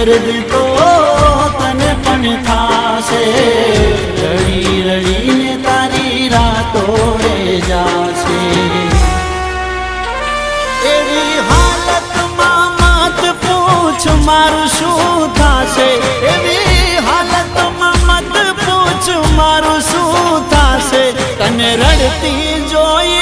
દર્દ તો તને પણ થાશે રડી રડીને તારી રાતો જાશે એવી હાલતમાં મત પૂછ મારું શું થાશે એવી હાલતમાં મત પૂછ મારું શું થાશે તને રડતી જોઈ